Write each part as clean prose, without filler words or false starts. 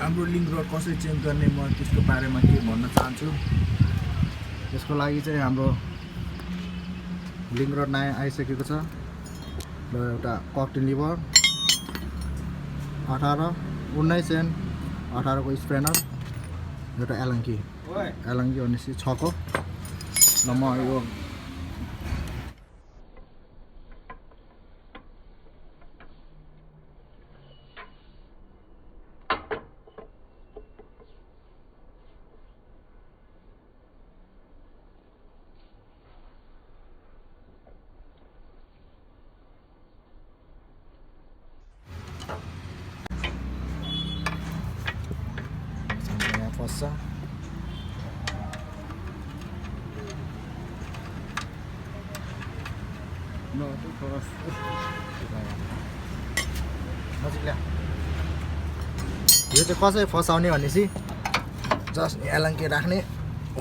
हाम्रो link road कसरी change गर्ने म त्यसको बारेमा के भन्न चाहन्छु। त्यसको लागि चाहिँ हाम्रो लिङ्क रोड नयाँ आइसकेको छ र एउटा ककटेल लिभर 18 19 एन 18 को स्प्रेनर एउटा एलङ्की भनेपछि 6 को र म यो फस्छ यो चाहिँ कसरी फसाउने भनेपछि जस्ट एलङ्के राख्ने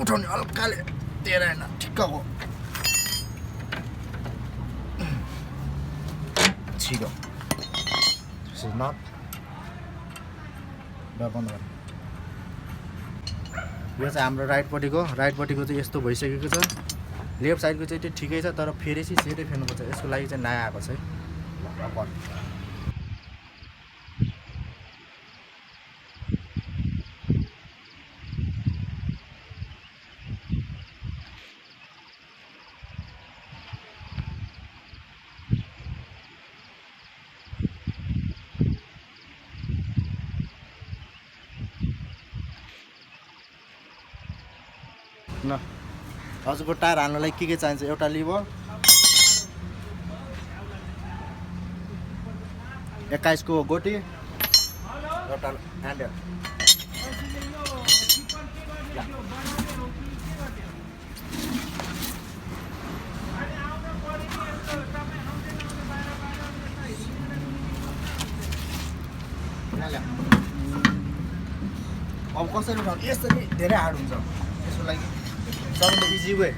उठाउने हल्काले तेरेन ठिक्कको छिटो नट बन्द गर्ने। यो चाहिँ हाम्रो राइटपट्टिको चाहिँ यस्तो भइसकेको छ। लेफ्ट साइडको चाहिँ त्यो ठिकै छ तर फेरि चाहिँ सेटै फेर्नुपर्छ। यसको लागि चाहिँ नयाँ आएको छ है। ल हजुरको टायर हाल्नलाई के चाहिन्छ? एउटा लिभर 21 को गोटी एउटा ह्यान्डल अब कसरी उठाउनु? यसरी धेरै हार्ड हुन्छ। यसको लागि सबैले इजी वे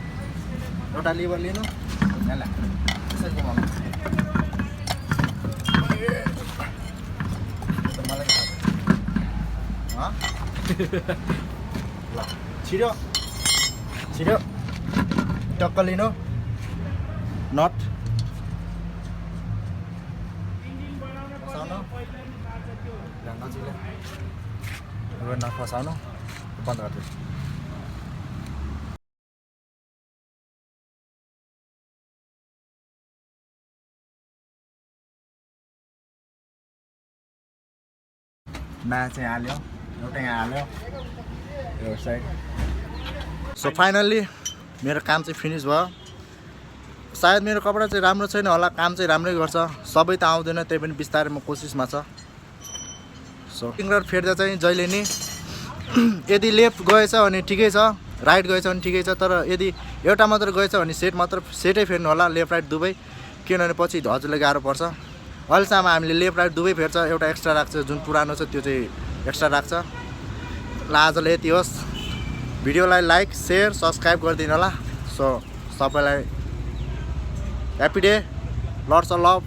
एउटा लिभर लिनु यसरी घुमाउनु। मलाई ल छिटो छिटो टक्क लिनु नट फसाउनु नफसाउनु बन्द गरिदिनु। नयाँ चाहिँ हाल्यो एउटा यहाँ हाल्यो यो साइड। सो फाइनल्ली मेरो काम चाहिँ फिनिस भयो। सायद मेरो कपडा चाहिँ राम्रो छैन होला, काम चाहिँ राम्रै गर्छ। सबै त आउँदैन, त्यही पनि बिस्तारै म कोसिसमा छ। सो फिङ्गर फेर्दा चाहिँ जहिले नि यदि लेफ्ट गएछ भने ठिकै छ, राइट गएछ भने ठिकै छ। तर यदि एउटा मात्र गएछ भने सेटै फेर्नु होला, लेफ्ट राइट दुवै। किनभने पछि हजुरलाई गाह्रो पर्छ। अहिलेसम्म हामीले लेफ्ट राइट दुवै फेर्छ, एउटा एक्स्ट्रा राख्छ। जुन पुरानो छ त्यो चाहिँ एक्स्ट्रा राख्छ। ल आजलाई यति होस्। भिडियोलाई लाइक सेयर सब्सक्राइब गरिदिनु होला। सो सबैलाई happy day, lots of love.